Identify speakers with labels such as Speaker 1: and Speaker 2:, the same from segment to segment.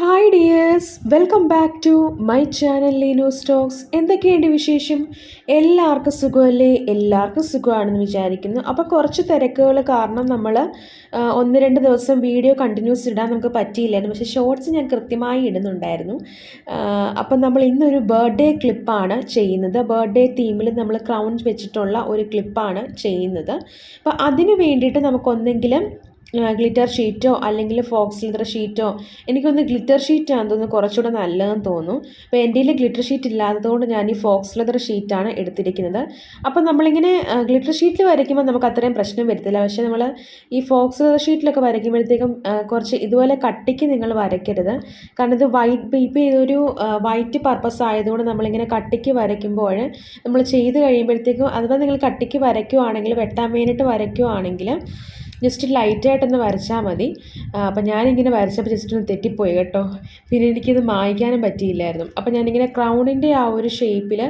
Speaker 1: Hi dears, welcome back to my channel Leenu Stocks. എന്തൊക്കെയുണ്ട് വിശേഷം? എല്ലാവർക്കും സുഖമല്ലേ? എല്ലാവർക്കും സുഖമാണെന്ന് വിചാരിക്കുന്നു. അപ്പോൾ കുറച്ച് തിരക്കുകൾ കാരണം നമ്മൾ 1-2 ദിവസം വീഡിയോ കണ്ടിന്യൂസ് ഇടാൻ നമുക്ക് പറ്റിയില്ലായിരുന്നു. പക്ഷേ ഷോർട്സ് ഞാൻ കൃത്യമായി ഇടുന്നുണ്ടായിരുന്നു. അപ്പം നമ്മൾ ഇന്നൊരു ബർത്ത്ഡേ ക്ലിപ്പാണ് ചെയ്യുന്നത്. ബർത്ത്ഡേ തീമിൽ നമ്മൾ ക്രൗൺ വെച്ചിട്ടുള്ള ഒരു ക്ലിപ്പാണ് ചെയ്യുന്നത്. അപ്പോൾ അതിന് വേണ്ടിയിട്ട് നമുക്കൊന്നെങ്കിലും ഗ്ലിറ്റർ ഷീറ്റോ അല്ലെങ്കിൽ ഫോക്സ് ലെതർ ഷീറ്റോ, എനിക്കൊന്ന് ഗ്ലിറ്റർ ഷീറ്റാണെന്ന് തോന്നുന്നു കുറച്ചുകൂടെ നല്ലതെന്ന് തോന്നുന്നു. അപ്പോൾ എൻ്റെ കയ്യിൽ ഗ്ലിറ്റർ ഷീറ്റ് ഇല്ലാത്തതുകൊണ്ട് ഞാൻ ഈ ഫോക്സ് ലെതർ ഷീറ്റാണ് എടുത്തിരിക്കുന്നത്. അപ്പോൾ നമ്മളിങ്ങനെ ഗ്ലിറ്റർ ഷീറ്റിൽ വരയ്ക്കുമ്പോൾ നമുക്ക് അത്രയും പ്രശ്നം വരത്തില്ല. പക്ഷേ നമ്മൾ ഈ ഫോക്സ് ലെതർ ഷീറ്റിലൊക്കെ വരയ്ക്കുമ്പോഴത്തേക്കും കുറച്ച് ഇതുപോലെ കട്ടിക്ക് നിങ്ങൾ വരയ്ക്കരുത്. കാരണം ഇത് ഇപ്പോൾ ഇതൊരു വൈറ്റ് പർപ്പസ് ആയതുകൊണ്ട് നമ്മളിങ്ങനെ കട്ടിക്ക് വരയ്ക്കുമ്പോൾ നമ്മൾ ചെയ്ത് കഴിയുമ്പോഴത്തേക്കും അഥവാ നിങ്ങൾ കട്ടിക്ക് വരയ്ക്കുവാണെങ്കിൽ, വെട്ടാൻ വേണ്ടിയിട്ട് വരയ്ക്കുവാണെങ്കിൽ ജസ്റ്റ് ലൈറ്റായിട്ടൊന്ന് വരച്ചാൽ മതി. അപ്പം ഞാനിങ്ങനെ വരച്ചപ്പോൾ ജസ്റ്റ് ഒന്ന് തെറ്റിപ്പോയി കേട്ടോ. പിന്നെ എനിക്കിത് മായ്ക്കാനും പറ്റിയില്ലായിരുന്നു. അപ്പം ഞാനിങ്ങനെ ക്രൗണിൻ്റെ ആ ഒരു ഷേപ്പിൽ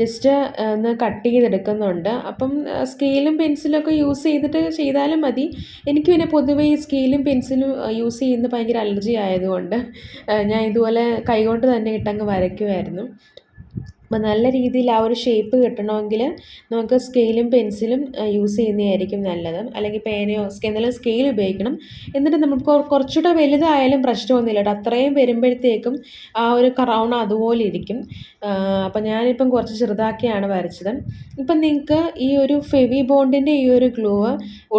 Speaker 1: ജസ്റ്റ് ഒന്ന് കട്ട് ചെയ്തെടുക്കുന്നുണ്ട്. അപ്പം സ്കെയിലും പെൻസിലും ഒക്കെ യൂസ് ചെയ്തിട്ട് ചെയ്താലും മതി. എനിക്ക് പിന്നെ പൊതുവേ ഈ സ്കെയിലും പെൻസിലും യൂസ് ചെയ്യുന്നത് ഭയങ്കര അലർജി ആയതുകൊണ്ട് ഞാൻ ഇതുപോലെ കൈകൊണ്ട് തന്നെ ഇട്ടങ്ങ് വരയ്ക്കുമായിരുന്നു. അപ്പോൾ നല്ല രീതിയിൽ ആ ഒരു ഷേപ്പ് കിട്ടണമെങ്കിൽ നമുക്ക് സ്കെയിലും പെൻസിലും യൂസ് ചെയ്യുന്നതായിരിക്കും നല്ലത്. അല്ലെങ്കിൽ പേനയോ എന്നാലും സ്കെയിൽ ഉപയോഗിക്കണം. എന്നിട്ട് നമുക്ക് കുറച്ചുകൂടെ വലുതായാലും പ്രശ്നമൊന്നുമില്ല കേട്ടോ. അത്രയും വരുമ്പോഴത്തേക്കും ആ ഒരു ക്രൗൺ അതുപോലെ ഇരിക്കും. അപ്പം ഞാനിപ്പം കുറച്ച് ചെറുതാക്കിയാണ് വരച്ചത്. ഇപ്പം നിങ്ങൾക്ക് ഈ ഒരു ഫെവി ബോണ്ടിൻ്റെ ഈ ഒരു ഗ്ലൂ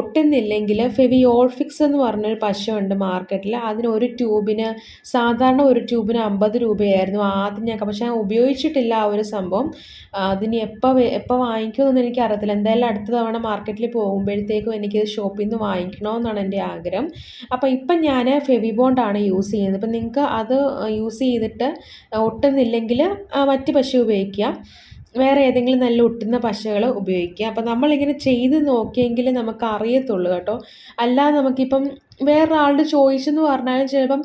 Speaker 1: ഒട്ടുന്നില്ലെങ്കിൽ ഫെവിയോൾ ഫിക്സ് എന്ന് പറഞ്ഞൊരു പശയുണ്ട് മാർക്കറ്റിൽ. അതിന് ഒരു ട്യൂബിന് സാധാരണ ഒരു ട്യൂബിന് 50 രൂപയായിരുന്നു ആദ്യം ഞാൻ. പക്ഷേ ഞാൻ ഉപയോഗിച്ചിട്ടില്ല ആ ഒരു സംഭവം. അതിന് എപ്പോൾ വാങ്ങിക്കുമെന്നൊന്നും എനിക്കറിയത്തില്ല. എന്തായാലും അടുത്ത തവണ മാർക്കറ്റിൽ പോകുമ്പോഴത്തേക്കും എനിക്കിത് ഷോപ്പിൽ നിന്ന് വാങ്ങിക്കണമെന്നാണ് എൻ്റെ ആഗ്രഹം. അപ്പോൾ ഇപ്പം ഞാൻ ഫെവി ബോണ്ടാണ് യൂസ് ചെയ്യുന്നത്. ഇപ്പം നിങ്ങൾക്ക് അത് യൂസ് ചെയ്തിട്ട് ഒട്ടുന്നില്ലെങ്കിൽ മറ്റ് പശ ഉപയോഗിക്കുക. വേറെ ഏതെങ്കിലും നല്ല ഒട്ടുന്ന പശകൾ ഉപയോഗിക്കുക. അപ്പം നമ്മളിങ്ങനെ ചെയ്ത് നോക്കിയെങ്കിൽ നമുക്ക് അറിയത്തുള്ളൂ കേട്ടോ. അല്ലാതെ നമുക്കിപ്പം വേറൊരാളുടെ ചോയ്സ് എന്ന് പറഞ്ഞാലും ചിലപ്പം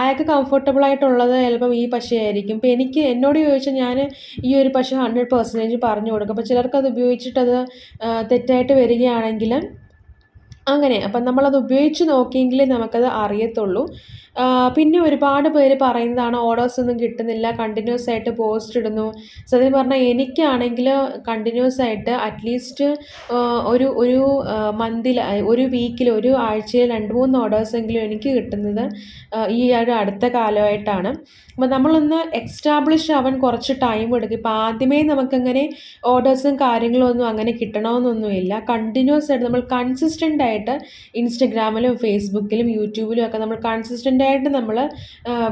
Speaker 1: അയാൾക്ക് കംഫർട്ടബിൾ ആയിട്ടുള്ളത് ചിലപ്പം ഈ പശയായിരിക്കും. ഇപ്പം എന്നോട് ചോദിച്ചാൽ ഞാൻ ഈ ഒരു പശ 100% പറഞ്ഞു കൊടുക്കും. അപ്പോൾ ചിലർക്കത് ഉപയോഗിച്ചിട്ടത് തെറ്റായിട്ട് വരികയാണെങ്കിൽ അങ്ങനെ. അപ്പം നമ്മളത് ഉപയോഗിച്ച് നോക്കിയെങ്കിലേ നമുക്കത് അറിയത്തുള്ളൂ. പിന്നെ ഒരുപാട് പേര് പറയുന്നതാണ് ഓർഡേഴ്സ് ഒന്നും കിട്ടുന്നില്ല, കണ്ടിന്യൂസ് ആയിട്ട് പോസ്റ്റ് ഇടുന്നു. സത്യം പറഞ്ഞാൽ എനിക്കാണെങ്കിൽ കണ്ടിന്യൂസ് ആയിട്ട് അറ്റ്ലീസ്റ്റ് ഒരു ഒരു മന്തിൽ, ഒരു വീക്കിൽ, ഒരു ആഴ്ചയിൽ 2-3 ഓർഡേഴ്സെങ്കിലും എനിക്ക് കിട്ടുന്നത് ഈ ഒരു അടുത്ത കാലമായിട്ടാണ്. അപ്പോൾ നമ്മളൊന്ന് എക്സ്റ്റാബ്ലിഷ് ആവാൻ കുറച്ച് ടൈം എടുക്കും. ഇപ്പോൾ ആദ്യമേ നമുക്കങ്ങനെ ഓർഡേഴ്സും കാര്യങ്ങളും ഒന്നും അങ്ങനെ കിട്ടണമെന്നൊന്നുമില്ല. കണ്ടിന്യൂസ് ആയിട്ട് നമ്മൾ കൺസിസ്റ്റൻ്റ് ആയിട്ട് ഇൻസ്റ്റഗ്രാമിലും ഫേസ്ബുക്കിലും യൂട്യൂബിലും ഒക്കെ നമ്മൾ കൺസിസ്റ്റൻ്റ് ആയിട്ട് നമ്മൾ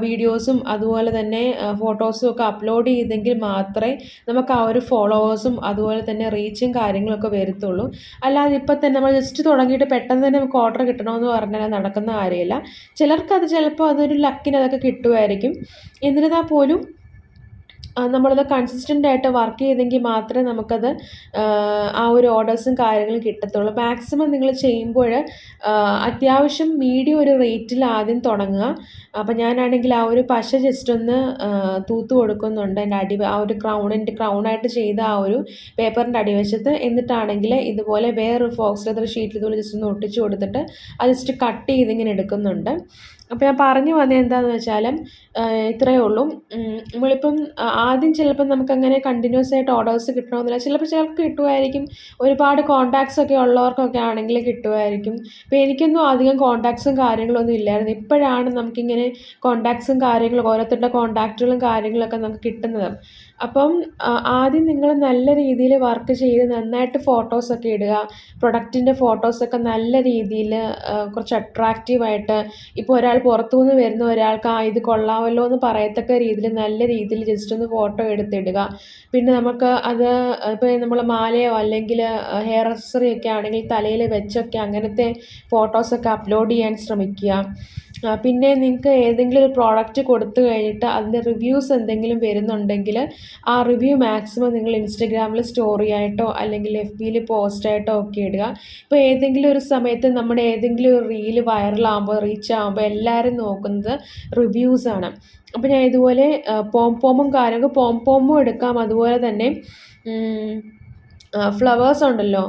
Speaker 1: വീഡിയോസും അതുപോലെ തന്നെ ഫോട്ടോസും ഒക്കെ അപ്ലോഡ് ചെയ്തെങ്കിൽ മാത്രമേ നമുക്ക് ആ ഒരു ഫോളോവേഴ്സും അതുപോലെ തന്നെ റീച്ചും കാര്യങ്ങളൊക്കെ വരത്തുള്ളൂ. അല്ലാതെ ഇപ്പം തന്നെ നമ്മൾ ജസ്റ്റ് തുടങ്ങിയിട്ട് പെട്ടെന്ന് തന്നെ നമുക്ക് ഓർഡർ കിട്ടണമെന്ന് പറഞ്ഞാൽ നടക്കുന്ന കാര്യമില്ല. ചിലർക്കത് ചിലപ്പോൾ അതൊരു ലക്കിന് അതൊക്കെ കിട്ടുമായിരിക്കും. എന്നിരുന്നാൽ പോലും നമ്മളത് കൺസിസ്റ്റൻ്റ് ആയിട്ട് വർക്ക് ചെയ്തെങ്കിൽ മാത്രമേ നമുക്കത് ആ ഒരു ഓർഡേഴ്സും കാര്യങ്ങളും കിട്ടത്തുള്ളൂ. മാക്സിമം നിങ്ങൾ ചെയ്യുമ്പോൾ അത്യാവശ്യം മീഡിയം ഒരു റേറ്റിൽ ആദ്യം തുടങ്ങുക. അപ്പം ഞാനാണെങ്കിൽ ആ ഒരു പശ ജസ്റ്റ് ഒന്ന് തൂത്ത് കൊടുക്കുന്നുണ്ട് എൻ്റെ ആ ഒരു ക്രൗണായിട്ട് ചെയ്ത ആ ഒരു പേപ്പറിൻ്റെ അടിവശത്ത്. എന്നിട്ടാണെങ്കിൽ ഇതുപോലെ വേറൊരു ഫോക്സ് ലെതർ ഷീറ്റിൽ ഇതുപോലെ ജസ്റ്റ് ഒന്ന് ഒട്ടിച്ച് കൊടുത്തിട്ട് അത് ജസ്റ്റ് കട്ട് ചെയ്തിങ്ങനെ എടുക്കുന്നുണ്ട്. അപ്പോൾ ഞാൻ പറഞ്ഞു വന്നത് എന്താണെന്ന് വെച്ചാൽ ഇത്രയേ ഉള്ളൂ. നമ്മളിപ്പം ആദ്യം ചിലപ്പം നമുക്കങ്ങനെ കണ്ടിന്യൂസ് ആയിട്ട് ഓർഡേഴ്സ് കിട്ടണമെന്നില്ല. ചിലർക്ക് കിട്ടുമായിരിക്കും. ഒരുപാട് കോൺടാക്ട്സ് ഒക്കെ ഉള്ളവർക്കൊക്കെ ആണെങ്കിൽ കിട്ടുമായിരിക്കും. ഇപ്പോൾ എനിക്കൊന്നും അധികം കോൺടാക്ട്സും കാര്യങ്ങളൊന്നും ഇല്ലായിരുന്നു. ഇപ്പോഴാണ് നമുക്കിങ്ങനെ കോൺടാക്ട്സും കാര്യങ്ങളും ഓരോരുത്തരുടെ കോൺടാക്റ്റുകളും കാര്യങ്ങളൊക്കെ നമുക്ക് കിട്ടുന്നത്. അപ്പം ആദ്യം നിങ്ങൾ നല്ല രീതിയിൽ വർക്ക് ചെയ്ത് നന്നായിട്ട് ഫോട്ടോസൊക്കെ ഇടുക. പ്രൊഡക്റ്റിൻ്റെ ഫോട്ടോസൊക്കെ നല്ല രീതിയിൽ കുറച്ച് അട്രാക്റ്റീവായിട്ട്, ഇപ്പോൾ ഒരാൾ പുറത്തുനിന്ന് വരുന്ന ഒരാൾക്ക് ഇത് കൊള്ളാമല്ലോ എന്ന് പറയത്തക്ക രീതിയിൽ നല്ല രീതിയിൽ ജസ്റ്റ് ഒന്ന് ഫോട്ടോ എടുത്തിടുക. പിന്നെ നമുക്ക് അത് ഇപ്പോൾ നമ്മൾ മാലയോ അല്ലെങ്കിൽ ഹെയർ അക്സസറി ഒക്കെ ആണെങ്കിൽ തലയിൽ വെച്ചൊക്കെ അങ്ങനത്തെ ഫോട്ടോസൊക്കെ അപ്ലോഡ് ചെയ്യാൻ ശ്രമിക്കുക. പിന്നെ നിങ്ങൾക്ക് ഏതെങ്കിലും ഒരു പ്രോഡക്റ്റ് കൊടുത്തു കഴിഞ്ഞിട്ട് അതിൻ്റെ റിവ്യൂസ് എന്തെങ്കിലും വരുന്നുണ്ടെങ്കിൽ ആ റിവ്യൂ മാക്സിമം നിങ്ങൾ ഇൻസ്റ്റഗ്രാമിൽ സ്റ്റോറി ആയിട്ടോ അല്ലെങ്കിൽ FBയിൽ പോസ്റ്റായിട്ടോ ഒക്കെ ഇടുക. ഇപ്പോൾ ഏതെങ്കിലും ഒരു സമയത്ത് നമ്മുടെ ഏതെങ്കിലും ഒരു റീല് വൈറലാകുമ്പോൾ, റീച്ച് ആകുമ്പോൾ എല്ലാവരും നോക്കുന്നത് റിവ്യൂസാണ്. അപ്പോൾ ഞാൻ ഇതുപോലെ പോംപോമും എടുക്കാം. അതുപോലെ തന്നെ ഫ്ലവേഴ്സ് ഉണ്ടല്ലോ,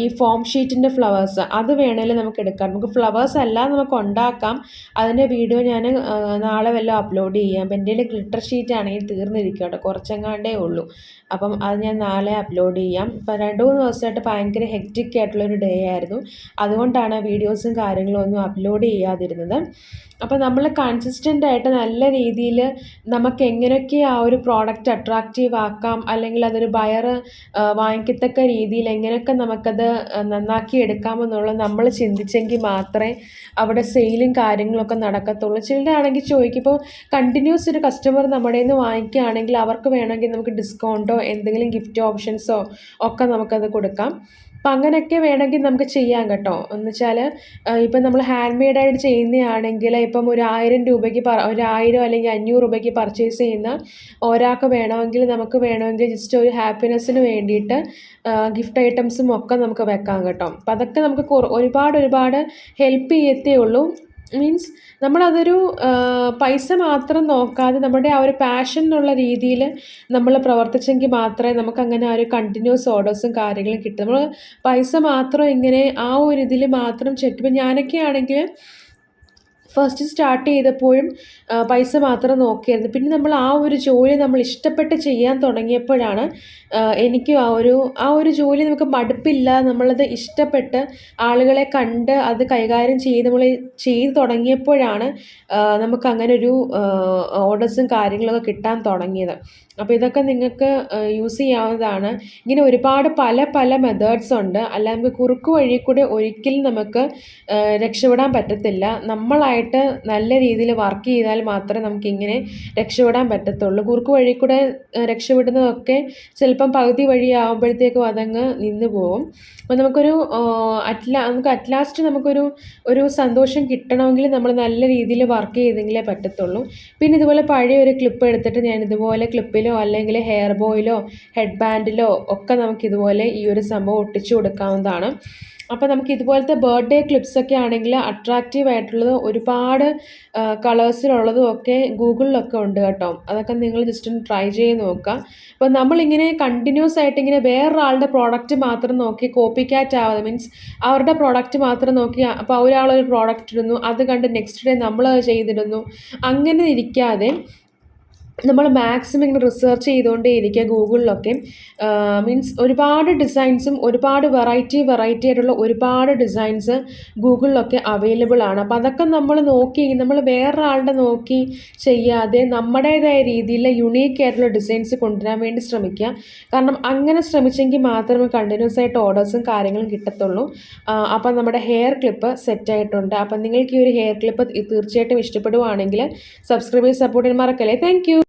Speaker 1: ഈ ഫോം ഷീറ്റിൻ്റെ ഫ്ലവേഴ്സ് അത് വേണമെങ്കിൽ നമുക്ക് എടുക്കാം. നമുക്ക് ഫ്ലവേഴ്സ് എല്ലാം നമുക്ക് ഉണ്ടാക്കാം. അതിൻ്റെ വീഡിയോ ഞാൻ നാളെ വല്ലതും അപ്ലോഡ് ചെയ്യാം. അപ്പം എൻ്റെ കയ്യിൽ ഗ്ലിറ്റർ ഷീറ്റ് ആണെങ്കിൽ തീർന്നിരിക്കും കേട്ടോ, കുറച്ചെങ്ങാണ്ടേ ഉള്ളൂ. അപ്പം അത് ഞാൻ നാളെ അപ്ലോഡ് ചെയ്യാം. ഇപ്പം 2-3 ദിവസമായിട്ട് ഭയങ്കര ഹെക്റ്റിക് ആയിട്ടുള്ളൊരു ഡേ ആയിരുന്നു. അതുകൊണ്ടാണ് വീഡിയോസും കാര്യങ്ങളും ഒന്നും അപ്ലോഡ് ചെയ്യാതിരുന്നത്. അപ്പോൾ നമ്മൾ കൺസിസ്റ്റൻ്റ് ആയിട്ട് നല്ല രീതിയിൽ നമുക്ക് എങ്ങനെയൊക്കെ ആ ഒരു പ്രോഡക്റ്റ് അട്രാക്റ്റീവ് ആക്കാം, അല്ലെങ്കിൽ അതൊരു ബയർ വാങ്ങിക്കത്തക്ക രീതിയിൽ എങ്ങനെയൊക്കെ നമുക്കത് നന്നാക്കി എടുക്കാമെന്നുള്ളത് നമ്മൾ ചിന്തിച്ചെങ്കിൽ മാത്രമേ അവിടെ സെയിലും കാര്യങ്ങളൊക്കെ നടക്കത്തുള്ളൂ. ചിലരാണെങ്കിൽ ചോദിക്കും, ഇപ്പോൾ കണ്ടിന്യൂസ് ഒരു കസ്റ്റമർ നമ്മുടെ നിന്ന് വാങ്ങിക്കുകയാണെങ്കിൽ അവർക്ക് വേണമെങ്കിൽ നമുക്ക് ഡിസ്കൗണ്ടോ എന്തെങ്കിലും ഗിഫ്റ്റ് ഓപ്ഷൻസോ ഒക്കെ നമുക്കത് കൊടുക്കാം. അപ്പം അങ്ങനെയൊക്കെ വേണമെങ്കിൽ നമുക്ക് ചെയ്യാം കേട്ടോ. എന്ന് വെച്ചാൽ ഇപ്പം നമ്മൾ ഹാൻഡ് മെയ്ഡായിട്ട് ചെയ്യുന്നതാണെങ്കിൽ ഇപ്പം ഒരു 1000 രൂപയ്ക്ക് ഒരു 1000 അല്ലെങ്കിൽ 500 രൂപയ്ക്ക് പർച്ചേസ് ചെയ്യുന്ന ഒരാൾക്ക് നമുക്ക് വേണമെങ്കിൽ ജസ്റ്റ് ഒരു ഹാപ്പിനെസ്സിന് വേണ്ടിയിട്ട് ഗിഫ്റ്റ് ഐറ്റംസും ഒക്കെ നമുക്ക് വെക്കാം കേട്ടോ. അപ്പം അതൊക്കെ നമുക്ക് ഒരുപാട് ഹെൽപ്പ് ചെയ്യത്തേ ഉള്ളൂ. മീൻസ് നമ്മളതൊരു പൈസ മാത്രം നോക്കാതെ നമ്മുടെ ആ ഒരു പാഷൻ എന്നുള്ള രീതിയിൽ നമ്മൾ പ്രവർത്തിച്ചെങ്കിൽ മാത്രമേ നമുക്കങ്ങനെ ആ ഒരു കണ്ടിന്യൂസ് ഓർഡേഴ്സും കാര്യങ്ങളും കിട്ടും. നമ്മൾ പൈസ മാത്രം ഇങ്ങനെ ആ ഒരു ഇതിൽ മാത്രം ഇപ്പം ഞാനൊക്കെ ആണെങ്കിൽ ഫസ്റ്റ് സ്റ്റാർട്ട് ചെയ്തപ്പോഴും പൈസ മാത്രം നോക്കിയായിരുന്നു. പിന്നെ നമ്മൾ ആ ഒരു ജോലി നമ്മൾ ഇഷ്ടപ്പെട്ട് ചെയ്യാൻ തുടങ്ങിയപ്പോഴാണ് എനിക്ക് ആ ഒരു ജോലി നമുക്ക് മടുപ്പില്ല, നമ്മളത് ഇഷ്ടപ്പെട്ട് ആളുകളെ കണ്ട് അത് കൈകാര്യം ചെയ്ത് നമ്മൾ ചെയ്ത് തുടങ്ങിയപ്പോഴാണ് നമുക്കങ്ങനൊരു ഓർഡേഴ്സും കാര്യങ്ങളൊക്കെ കിട്ടാൻ തുടങ്ങിയത്. അപ്പോൾ ഇതൊക്കെ നിങ്ങൾക്ക് യൂസ് ചെയ്യാവുന്നതാണ്. ഇങ്ങനെ ഒരുപാട് പല മെത്തേഡ്സ് ഉണ്ട്. അല്ല, നമുക്ക് കുറുക്ക് വഴി കൂടെ ഒരിക്കലും നമുക്ക് രക്ഷപ്പെടാൻ പറ്റത്തില്ല. നമ്മളായിട്ട് നല്ല രീതിയിൽ വർക്ക് ചെയ്താൽ മാത്രമേ നമുക്കിങ്ങനെ രക്ഷപ്പെടാൻ പറ്റത്തുള്ളൂ. കുറുക്ക് വഴി കൂടെ രക്ഷപ്പെടുന്നതൊക്കെ ചിലപ്പം പകുതി വഴിയാകുമ്പോഴത്തേക്കും അതങ്ങ് നിന്ന് പോകും. അപ്പോൾ നമുക്ക് അറ്റ്ലാസ്റ്റ് നമുക്കൊരു സന്തോഷം കിട്ടണമെങ്കിൽ നമ്മൾ നല്ല രീതിയിൽ വർക്ക് ചെയ്തെങ്കിലേ പറ്റത്തുള്ളൂ. പിന്നെ ഇതുപോലെ പഴയ ഒരു ക്ലിപ്പ് എടുത്തിട്ട് ഞാൻ ഇതുപോലെ ക്ലിപ്പിലോ അല്ലെങ്കിൽ ഹെയർ ബോയിലോ ഹെഡ് ബാൻഡിലോ ഒക്കെ നമുക്കിതുപോലെ ഈ ഒരു സംഭവം ഒട്ടിച്ചു കൊടുക്കാവുന്നതാണ്. അപ്പോൾ നമുക്ക് ഇതുപോലത്തെ ബർത്ത്ഡേ ക്ലിപ്സൊക്കെ ആണെങ്കിൽ അട്രാക്റ്റീവ് ആയിട്ടുള്ളത് ഒരുപാട് കളേഴ്സിലുള്ളതും ഒക്കെ ഗൂഗിളിലൊക്കെ ഉണ്ട് കേട്ടോ. അതൊക്കെ നിങ്ങൾ ജസ്റ്റ് ഒന്ന് ട്രൈ ചെയ്ത് നോക്കുക. അപ്പോൾ നമ്മളിങ്ങനെ കണ്ടിന്യൂസ് ആയിട്ട് ഇങ്ങനെ വേറൊരാളുടെ പ്രോഡക്റ്റ് മാത്രം നോക്കി കോപ്പി ക്യാറ്റ് ആവാതെ, മീൻസ് അവരുടെ പ്രോഡക്റ്റ് മാത്രം നോക്കി അപ്പോൾ ഒരാളൊരു പ്രോഡക്റ്റ് ഇടുന്നു, അത് കണ്ട് നെക്സ്റ്റ് ഡേ നമ്മളത് ചെയ്തിടുന്നു, അങ്ങനെ ഇരിക്കാതെ നമ്മൾ മാക്സിമം ഇങ്ങനെ റിസർച്ച് ചെയ്തുകൊണ്ടേ ഇരിക്കുക ഗൂഗിളിലൊക്കെ. മീൻസ് ഒരുപാട് ഡിസൈൻസും ഒരുപാട് വെറൈറ്റി ആയിട്ടുള്ള ഒരുപാട് ഡിസൈൻസ് ഗൂഗിളിലൊക്കെ അവൈലബിൾ ആണ്. അപ്പോൾ അതൊക്കെ നമ്മൾ വേറൊരാളുടെ നോക്കി ചെയ്യാതെ നമ്മുടേതായ രീതിയിൽ യുണീക്ക് ആയിട്ടുള്ള ഡിസൈൻസ് കൊണ്ടുവരാൻ വേണ്ടി ശ്രമിക്കുക. കാരണം അങ്ങനെ ശ്രമിച്ചെങ്കിൽ മാത്രമേ കണ്ടിന്യൂസ് ആയിട്ട് ഓർഡേഴ്സും കാര്യങ്ങളും കിട്ടത്തുള്ളൂ. അപ്പം നമ്മുടെ ഹെയർ ക്ലിപ്പ് സെറ്റായിട്ടുണ്ട്. അപ്പം നിങ്ങൾക്ക് ഈ ഒരു ഹെയർ ക്ലിപ്പ് തീർച്ചയായിട്ടും ഇഷ്ടപ്പെടുവാണെങ്കിൽ സബ്സ്ക്രൈബ് ചെയ്ത് സപ്പോർട്ട് ചെയ്യാൻ മറക്കല്ലേ. Thank you.